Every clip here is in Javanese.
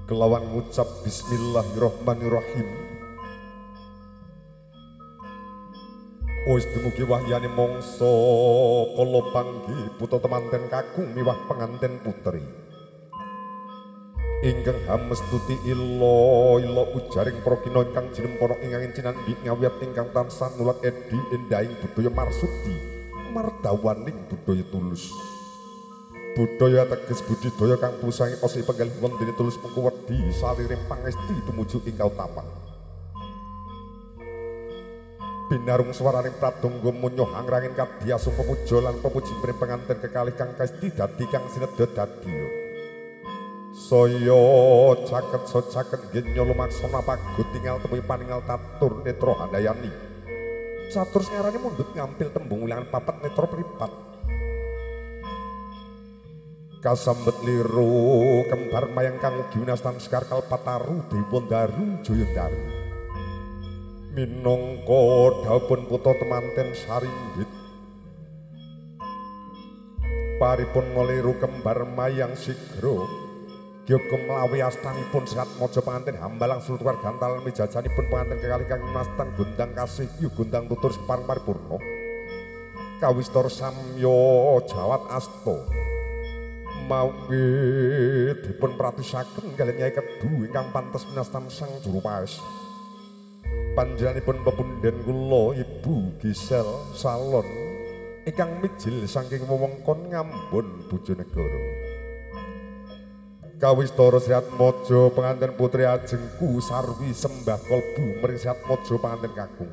kelawan ngucap bismillahirrahmanirrahim. Wis dumugi wahyane mangsa kala panggih putra temanten kakung miwah penganten putri. Ingkang hamestuti ila ujaring para kina ingkang jinempana ingkang cinandhi ngawiyat ingkang tansah nulat edi endahing budaya marsudi mardawaning budaya tulus. Budaya teges budidaya kang pusangi osi penggalih wondene tulus mengko wedi saliring pangesti tumuju ing kautaman. Binarung swaraning pradonga munyoh angrangin kadya sung pemuja lan pemuji penganten kekalih kang kaesti dadi kang sinedha dadi. Saya caket so caket genyo lumaksana pagut tinggal temui paningal tatur netro handayani. Satur ngarani mundut ngampil tembung ulangan papat netro pripat. Kasambet liru kembar mayang kang ugi winastan sekar kalpataru Dewondaru Joyondaru. Minangka dawuhipun putra temanten Sarimbit. Paripun ngeliru kembar mayang sigra. Gyogem mlawi astanipun sehat mojo pengantin hambalang sultuar gantalan mijajanipun pengantin kekalih kang nastan gundang kasih yu gundang tutur separeng paripurna. Kawistor samya jawat asta. Mawgi dipun pratisaken kaliyan Nyai Kedu ingkang pantes winastan sang juru paes. Panjenenganipun pepunden kula Ibu Gisel Salon ingkang mijil saking wewengkon Ngambon Bojonegoro. Kawistara Sriat Mojo pengantin putri ajengku sarwi sembah kolbu mring Sriat Mojo pengantin kakung.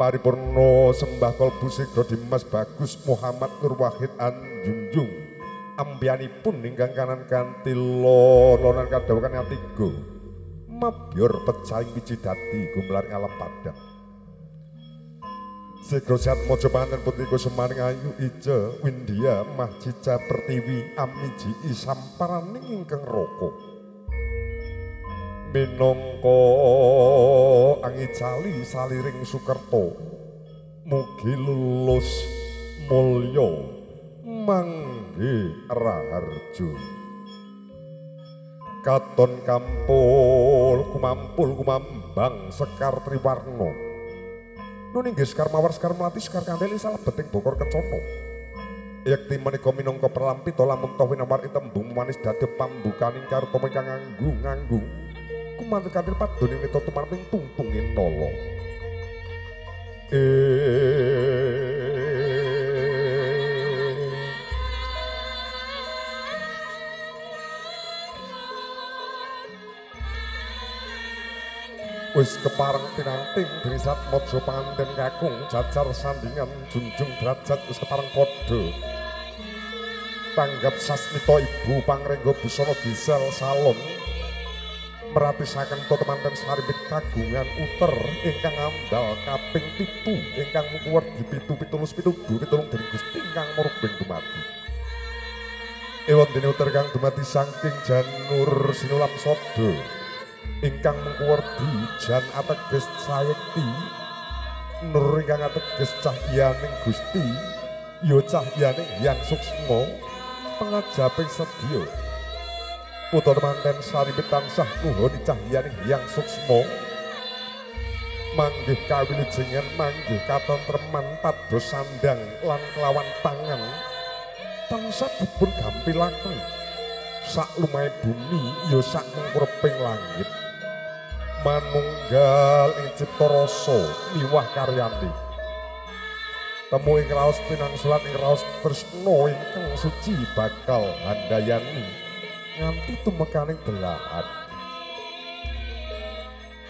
Paripurna sembah kolbu sigra Dimas Bagus Muhammad Nur Wahid Anjunjung. Ambiyanipun ingkang kanan kanthi lonan kadhawuhan katiga. Mabyor pecaing wiji dadi gumlaring alam padang. Sigra Sriat Mojo panganten putri Kusemaning Ayu Ica Windia Mah Cica Pertiwi Amiji Isamparaning ingkang raka. Minangka angicali saliring Sukerta mugi lulus mulya mangge raharja. Katon kampul kumambang Sekar Triwarna. Nuninggih Sekar Mawar Sekar Melati Sekar Kandeli salebeting Bokor Kencana. Yekti menika minangka pralampita lamun ta winamar tembung manis dadep pambukaning karta ingkang nganggung kumanten kanthi padoning neta tumarping tungtunging nala. Wis kepareng tinanting dening Sriat Mojo panganten kakung jajar sandingan junjung derajat wis kepareng padha. Tanggap sasmita Ibu Pangrengga Busana Gisel Salon meratisaken to temanten Sarimbit kagungan uter ingkang ambal kaping 7 ingkang werdi 7 pitulung dening Gusti ingkang murubeng dumadi. Ewondene uter kang dumadi saking janur sinulam sodo ingkang mengkuwerdi jan ateges sayekti nur ingkang ateges cahyaning Gusti ya cahyaning Hyang Suksma pangajaping sedya putra temanten Sarimbit tansah nuhuni cahyaning Hyang Suksma manggih kawilujengan manggih katentreman pados sandang lan kelawan tangan tansah dipun gampilaken sak lumahe bumi ya sak mengkureping langit manunggal ing cipta rasa miwah karyane temu ing raos pinangsulan ing raos tresna ingkang suci bakal handayani nganti tumekaning belahan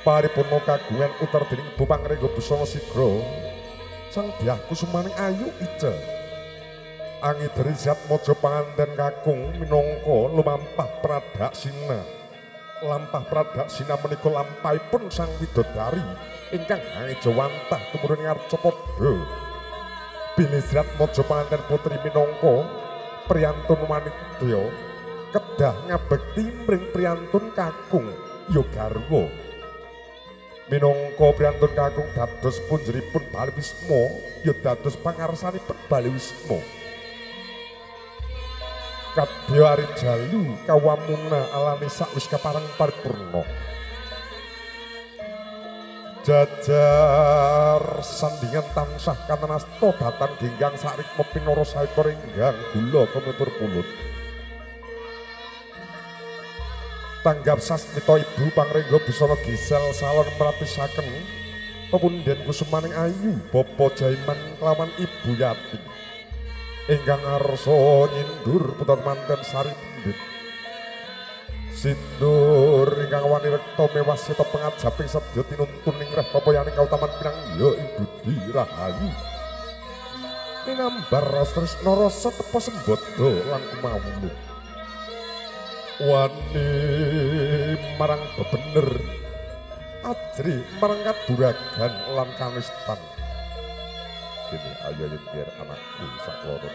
paripurna kagungan uter dening Ibu Pangrengga Busana Sigra Sang Dyah Kusemaning Ayu Ica angideri Sriat Mojo panganten kakung minangka lumampah pradaksina. Lampah pradaksina menika lampahipun sang widodari ingkang angejawantah tumurun ngarca padha. Bini Sriat Mojo panganten putri minangka priyantun wanita kedah ngabekti mring priyantun kakung ya garwa. Minangka priyantun kakung dados punjeripun Bali Wisma ya dados pangarsanipun Bali Wisma. kadya ari jalu kawamuna alane sakwis kapareng paripurna jajar sandingan tansah kanasta datan genggang sarikma pinara saeka renggang gula kemipur pulut tanggap sasmita ibu pangrengga busana gisel salon mratisaken pepundhen kusumaning ayu bapa jaiman kelawan ibu yati ingkang arsa nyindur putra manten sarindit sindur ingkang wani rekta mewasita pengajaping sedya tinuntun ing reh papayaning kautaman pinang ya ing budi rahayu minambar tresna rasa tepa sembada lan kumawulu wani marang bebener ajri marang kaduragan lan kanistan kene ayo yentir anakku sakloro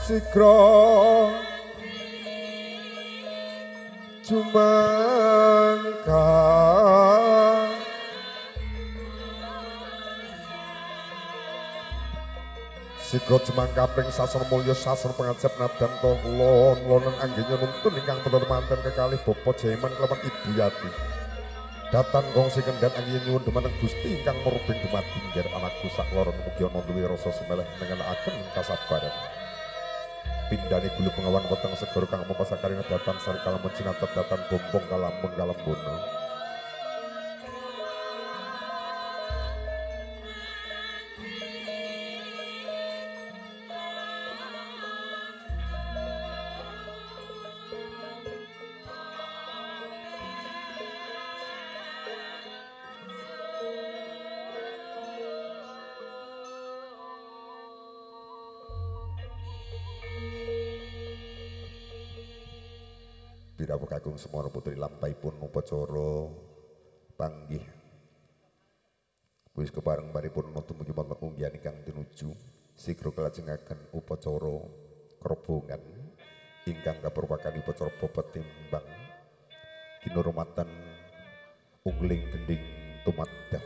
Sikro Jumangka Sikro Jumangka ping sasana mulya sasana pangajap nadan lon-lonen anggenya nuntun ingkang bener manten kekalih bapa Jaiman kelawan Ibu Yati datan gongsi kendhat anggenya nyuwun dumateng Gusti ingkang murbing dumadi nggih anakku sakloron mugi ana duwe rasa sumeleh nengenaken kasabaran pindane gulu pengawan weteng segara kang apa sakarina datan sari kalamun cinatet datan bombong kalameng kalembono Birawuh kakung Semana putri lampahipun upacara panggih wis kepareng paripurna dumugi wonten unggihan ingkang tinuju sigra kalajengaken upacara krobongan ingkang kapurwakan upacara bobot timbang kinurmatan ungling gending tumaddah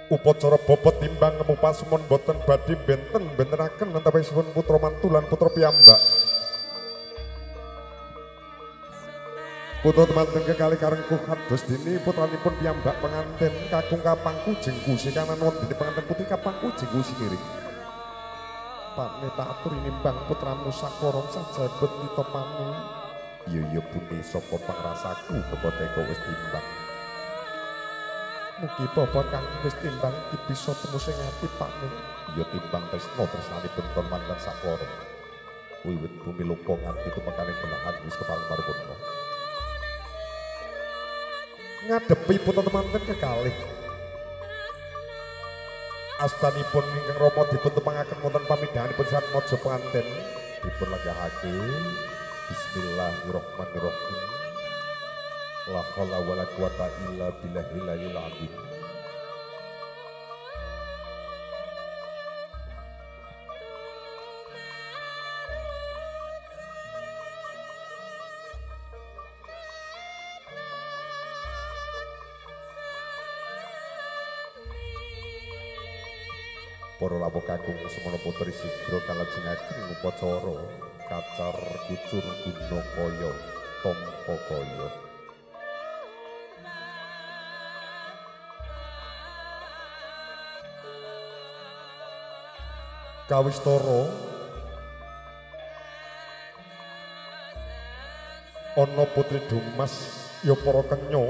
upacara bobot timbang ngemu pasemon boten badhe benten-benteraken antawisipun putra mantu lan putra piyambak. Putra manten kekalih karengku kados dene putranipun piyambak penganten kakung Kapangku Jengku sekanan wonten penganten putri Kapangku Jengku singiring. Pakne tak atur nimbang putramu sakloron sajabet nitopane. Ya bune saka pangrasaku bobot eko wis timbang. Mugi bobot kang wis timbang iki bisa temu sing ati Pakne. Ya timbang tresna tresnanipun ton manten sakloron. Wiwit bumi lupa nganti tumekaning belahan wis kepareng paripurna. Ngadepi putra manten kekalih. Astanipun ingkang Rama dipun tepangaken wonten pamidhanipun satmaja penganten dipun lenggahake. Bismillahirrahmanirrahim. La haula wala quwata illa billahil azim. Para rawuh kakung Semana putri sigra kalajengaken upacara kacar kucur guna kaya tampa kaya. Kawistara ana putri Dumas ya para kenya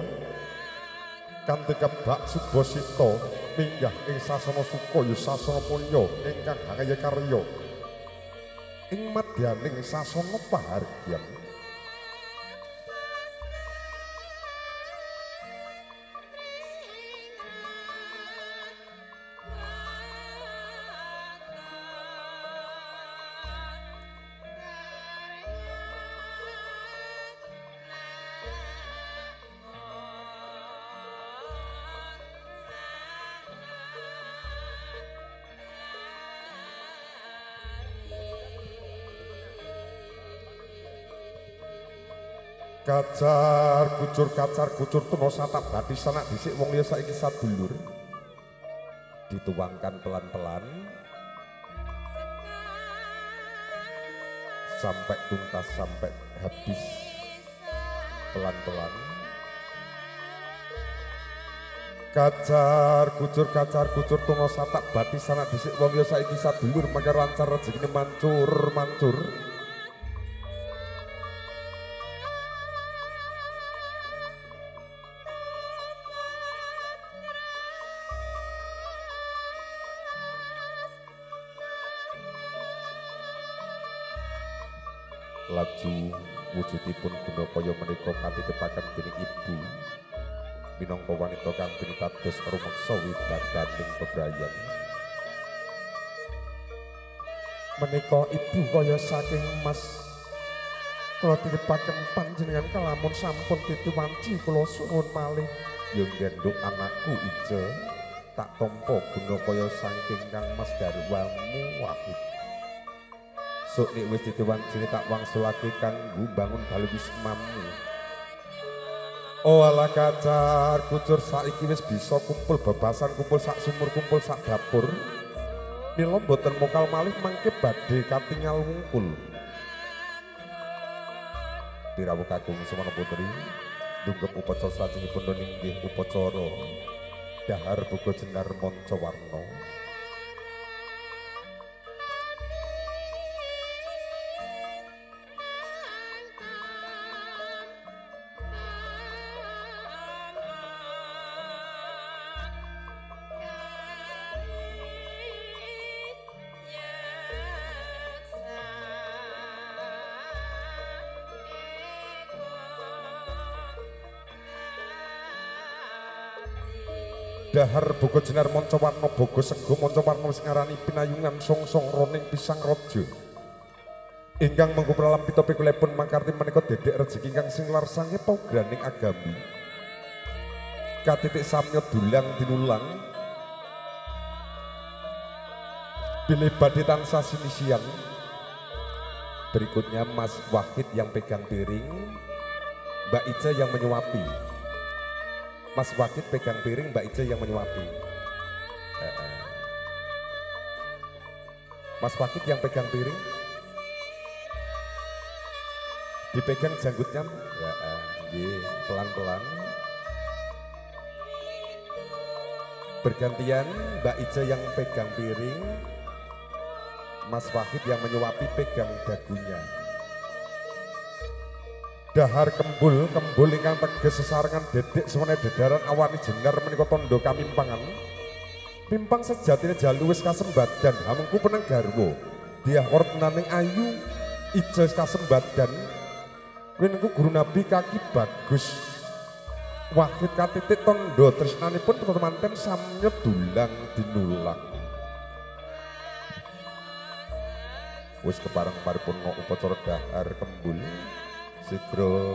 kanthi kebak Subasita minggah ing sasana suka ya sasana mulya ingkang hangaya karya ing madyaning sasana pahargyan. kacar kucur tuna satap bathi sanak dhisik wong liya saiki sadulur dituangkan pelan-pelan sampai tuntas sampai habis pelan-pelan kacar kucur tuna satap bathi sanak dhisik wong liya saiki sadulur maka lancar rezekine mancur laju wujudipun Gunakaya menika katitipaken dening ibu minangka wanita kang pinitados rumeksa widadaning bebrayan menika ibu kaya saking Mas kula titipaken panjenengan kalamun sampun titiwanci kula suwun malih ya genduk anakku Ica tak tampa Gunakaya saking Kang Mas garwamu Wahid sok nek wis ditiwancine tak wangsulake kanggo bangun balwismamu. Oh ala kacar kucur saiki wis bisa kumpul bebasan kumpul sak sumur kumpul sak dapur. Mila mboten mokal malih mangke badhe katingal wungkul. Dirawuh kakung Semana Putri dunggep upacara salajengipun inggih upacara dahar buka jenar manca warna. Dahar buka jenar manca warna bogo sego manca warna sing ngarani pinayungan songsong roning pisang raja ingkang mengku pralam pita pikulipun makarti menika dedek rejeki ingkang sing larsange paugraning agami katitik samya dulang tinulang bilih badhe tansah sinisian berikutnya Mas Wahid yang pegang piring Mbak Ica yang menyuapi Mas Wahid pegang piring, Mbak Ica yang menyuapi. Mas Wahid yang pegang piring, dipegang janggutnya, pelan-pelan. Bergantian Mbak Ica yang pegang piring, Mas Wahid yang menyuapi pegang dagunya. Dahar kembul ingkang teges sesarengan dedek semene dedaran awani jenar menika tandha kamimpangan pimpang sejatine jalu wis kasembadan hamengku peneng garwa diah ordenaning ayu Ica wis kasembadan winengku guru nabi kaki bagus Wahid katitik tandha tresnanipun temanten samya dulang dinulang wis kepareng paripurna upacara dahar kembul Sidro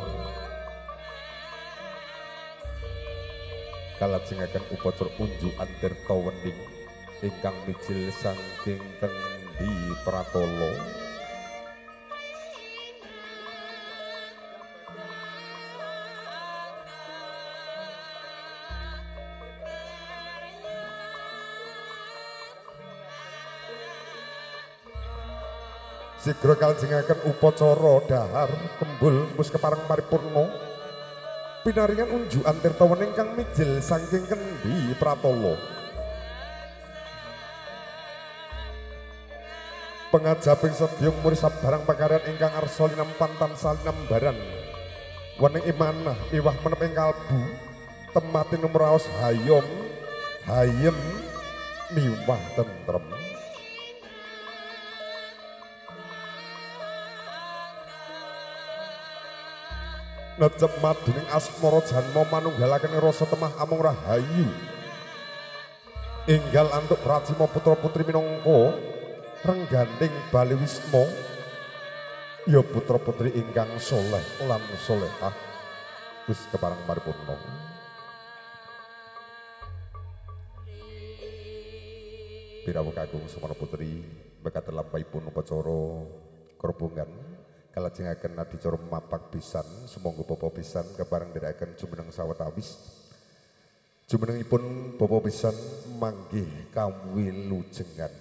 kalajengaken upacara unjukan tirta wening ingkang mijil saking Kendi Pratala Sigra kalajengaken upacara dahar kembul mus kepareng paripurna pinaringan unjukan tirta wening kang mijil saking Kendi Pratala pengajaping sedya murid sabarang pakaryan ingkang arsa linampan tansah linambaran wening imanah miwah meneping kalbu tematin numraos hayom hayem miwah tentrem necep maduning asmara janma manunggalaken rasa temah amung rahayu enggal antuk pracima putra putri minangka rengganing Bali Wisma ya putra putri ingkang soleh lan solehah wis kepareng paripurna Birawuh kakung Semana Putri bekat lampahipun upacara kerbongan kalajengaken adicara mapak pisan sumangga bapa pisan kepareng nderekaken jumeneng sawetawis jumenengipun bapa pisan manggih kawilujengan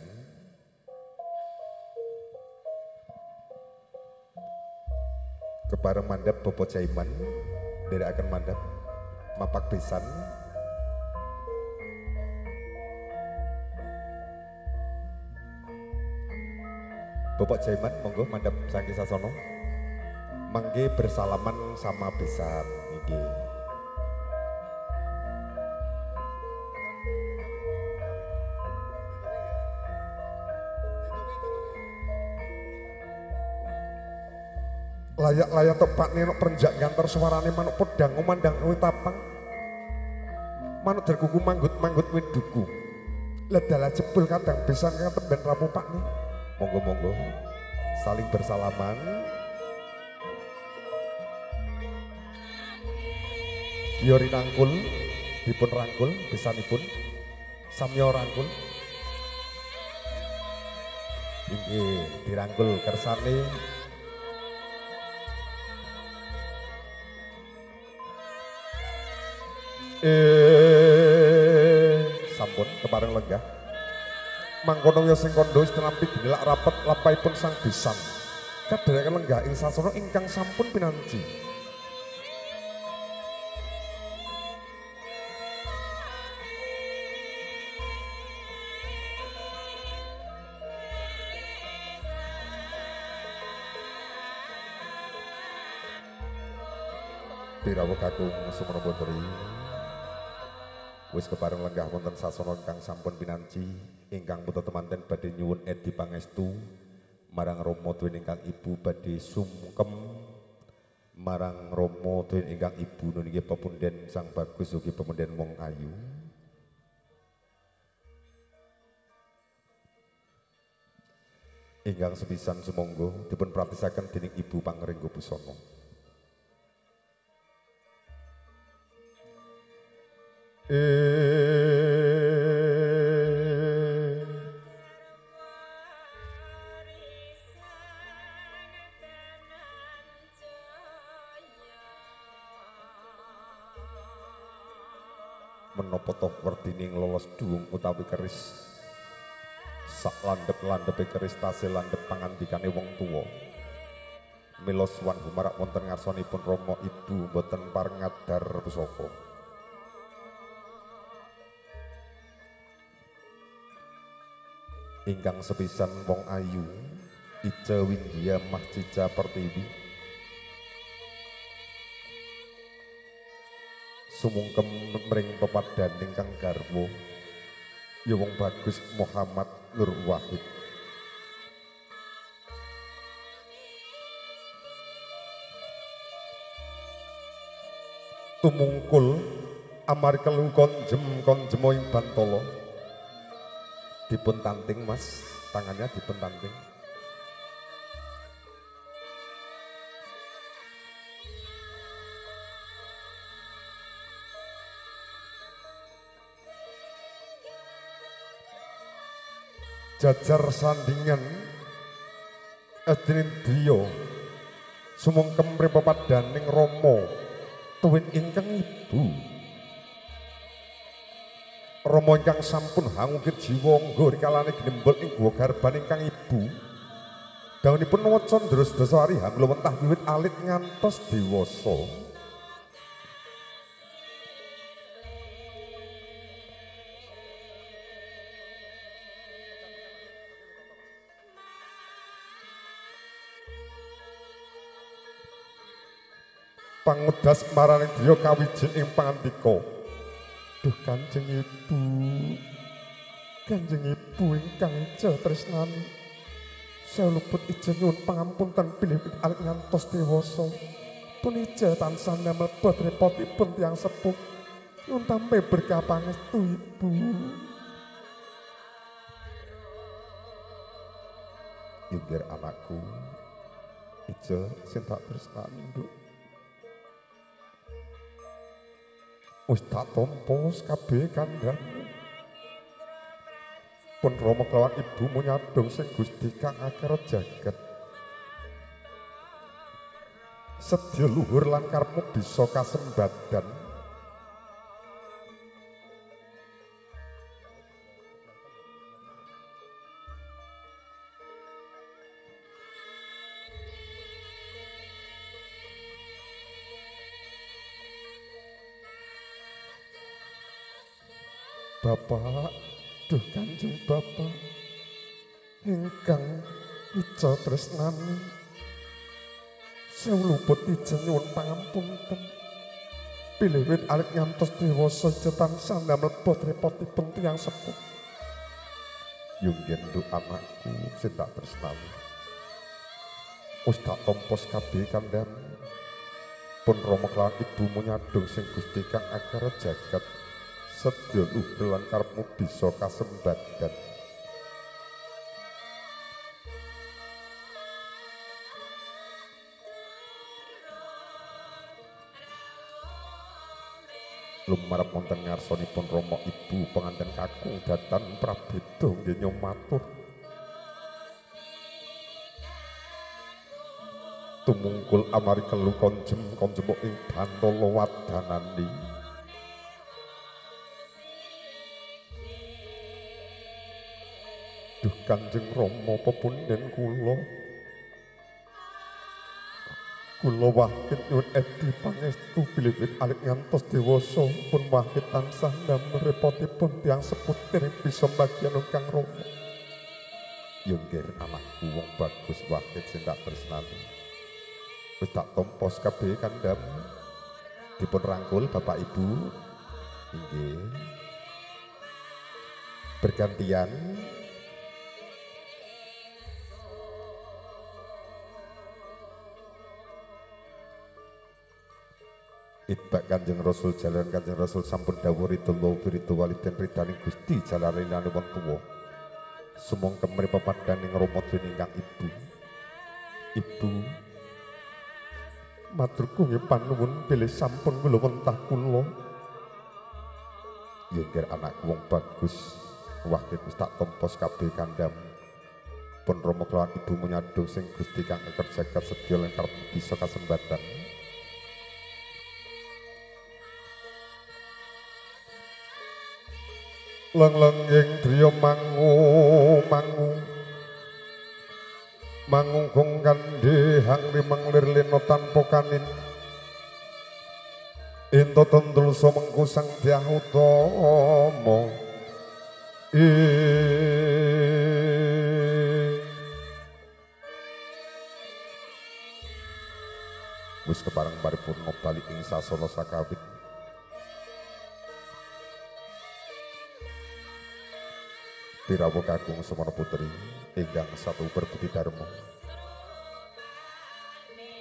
kepareng mandhap bapa Jaiman nderekaken mandhap mapak pisan Bapak Jaiman, monggo mandhap saking sasana. Mangke bersalaman sama pisan nggih. Layak-layak tepak nenok perenjak ngantar suarane manuk pedang ngomandang wit tapang. Manuk derkuku manggut-manggut wit duku. Ledala jebul kadang pisan kang temben ramu pakne. Monggo-monggo saling bersalaman. Giori rangkul, dipun rangkul, pisanipun samya rangkul. Inggih dirangkul kersane. Sampun kepareng lenggah. Mangkono ya sing kandha nampi ginilak rapet lampahipun sang bisan. Kadherekaken lenggah ing sasana ingkang sampun pinanci. Dirawuh kakung sumana putri. Wis kepareng lenggah wonten sasana ingkang sampun pinanci ingkang putra temanten badhe nyuwun edi pangestu marang Rama Dewi ingkang ibu badhe sungkem marang Rama Dewi ingkang ibu niki pepunden sang bagus ugi pepunden wong ayu. Ingkang sepisan sumangga dipun pratisaken dening Ibu Pangringga Busana. Menapa toh werdining lolos duung utawi keris sak landhep-landhepe keris tasih landhep pangandikane wong tuwa mila suwan humarak wonten ngarsanipun Rama Ibu boten pareng ngadar pusaka ingkang sepisan wong ayu Ica Windya Mahcica Pertiwi sumungkem mring pepadhan ingkang garwa ya wong bagus Muhammad Nur Wahid tumungkul amarga konjem ing Bantala dipun tanting Mas tangannya dipun tanting jajar sandingan Adinindriya sumungkem mripapadaning Rama tuwin ingkang ibu Rama ingkang sampun hangukir jiwa angga rikalane ginembul ing guwa garban ingkang ibu daunipun waca ndros-dasa ari hanglo wentah wiwit alit ngantos dewasa pangudas marang Driya kawijin ing pangandika duh Kanjeng Ibu ingkang Ica tresnani saya luput Ica nyuwun pangampunten bilih alit ngantos dewasa pun Ica tansah damel repotipun tiyang sepuh nyuwun tampe berkah pangestu Ibu inggih anakku Ica sing tak tresnani Nduk wis tak tampa kabeh kandhane pun Rama kelawan ibumu nyadong sing Gusti kang akara jagat Sedya luhur lan karepmu bisa kasembadan. Bapak, duh Kanjeng Bapak ingkang ica tresnani sewu luput ijen nyuwun pangapunten pilih wit alit ngantos dewasa cetan sandam lebot repotipun tiyang sepuh yunggen nduk anakku sing tak tresnani wis tak tompos kabeh kandhani pun Rama kelawan ibumu nyadong sing Gusti kang akara jagat sedya luhur lan karepmu bisa kasembadan. Lumarep wonten ngarsanipun Rama Ibu penganten kakung datan prabéda nggih nyomatur. Tumungkul amari kelu konjem ing Bantala wadanani. Duh Kanjeng Rama pepunden kula. Kula wahid nyuwun edi pangestu bilih wit alit ngantos dewasa pun wahid tansah ndamel repotipun tiyang sepuh dereng bisa bagian ingkang Rama. Ya nggih anakku wong bagus wahid sing tak tresnani. Wis tak tompos kabeh kandham. Dipun rangkul Bapak Ibu. Inggih. Bergantian Itbak Kanjeng Rasul jalan Kanjeng Rasul sampun dawuh ridho wirito waliden ridhaning Gusti jalarinane wong tuwa. Sumangga mripapadaning Rama dening ingkang Ibu. Ibu matur nggih panuwun bilih sampun kula wentah kula. Ya nggih anakku wong bagus. Wahid wis tak tompos kabeh kandham. Pun Rama kelawan Ibu nyadong sing Gusti kang akar jagat sedya lan karep bisa kasembadan. Lenglenging driya mangungkung kandhe hang rimenglir lena tanpa kanin ento tendul samengku sang dyah utama wis kepareng paripurna bali ing sasana sakawit. Pirawa kakung Semana Putri ingkang satu berbudi dharma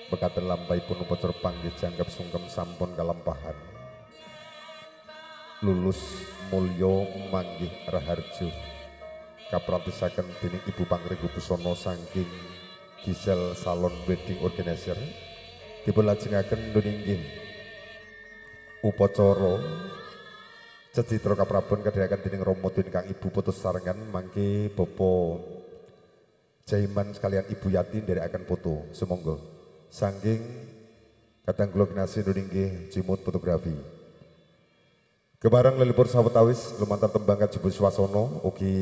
mekaten lampahipun upacara panggih janggep sungkem sampun kalampahan lulus mulya manggih raharja kaprantisaken dening Ibu Pangringgo Busana saking Gisel Salon Wedding Organizer dipun lajengaken nunggih upacara Cecitra kaprabon kadhiraken dening Rama ingkang Ibu putus sarengan mangke Bapak Jaiman sekalian Ibu Yati nderekaken foto sumangga saking kadang kula kinasih nggih jimut fotografi kebarang lelipur sawetawis lumantar tembang kajebul swasana ugi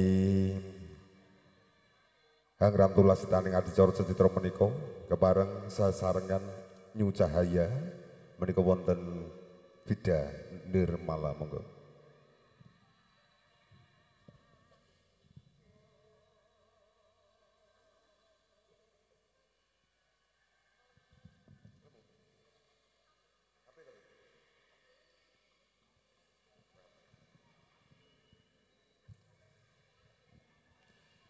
hang rantula sitaning adicara Cecitra menika kebareng sasarengan Nyu Cahaya menika wonten Vida Nirmala monggo.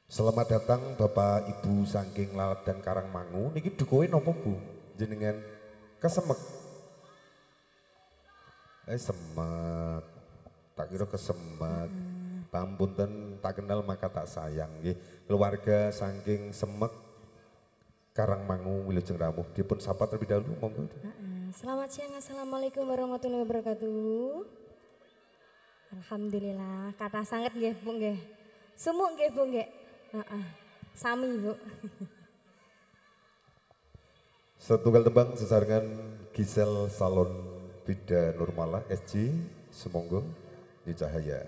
Selamat datang Bapak Ibu saking Lalat dan Karangmangu. Niki dukoe napa Bu? Jenengan kesemek. Semek. Tak kira kesemek. Pampunten tak kenal maka tak sayang nggih. Keluarga saking Semek Karangmangu Wilujeng Rawuh dipun sapa terlebih dahulu monggo. Selamat siang. Assalamualaikum warahmatullahi wabarakatuh. Alhamdulillah, kata sangat nggih Bu nggih. Sumuk nggih Bu nggih. Sami Bu. Setunggal tembang sesarengan Gisel Salon Bida Nurmala SC Semonggo Ni Cahaya.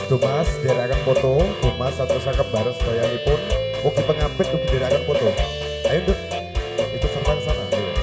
Dumas dherekaken foto, Dumas atus sakebar sedayanipun ugi pengapit ugi dherekaken foto. Ayo Nduk, ikut serta ke sana. Ayo.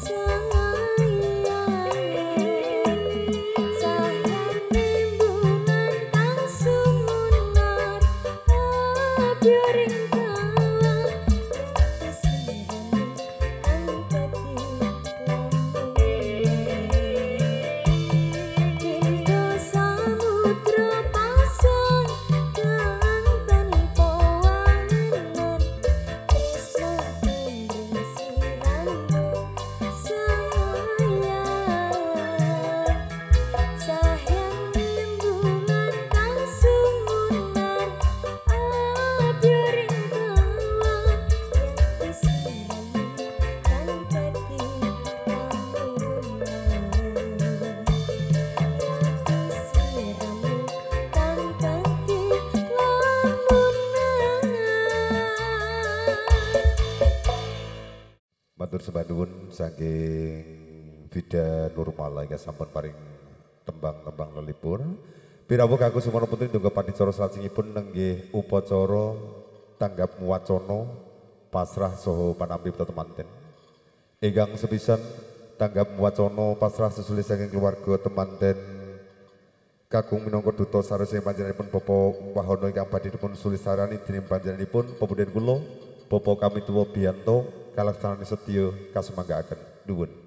So Matur sembah nuwun saking Vida Nurmala ingkang sampun paring tembang-tembang lelipur. Pirawuh kanggo sumono putri ndonga padicara salajengipun nenggih upacara tanggap wacana pasrah saha panampi temanten. Ingkang sepisan tanggap wacana pasrah susuli saking keluarga temanten kakung minangka duta sareng panjenenganipun Bapak Wahono ingkang badhe dipun sulisarani dening panjenenganipun pepundhen kula Bapak kami tuwa Biyanto kalaksanani setya kasumanggaaken nuwun.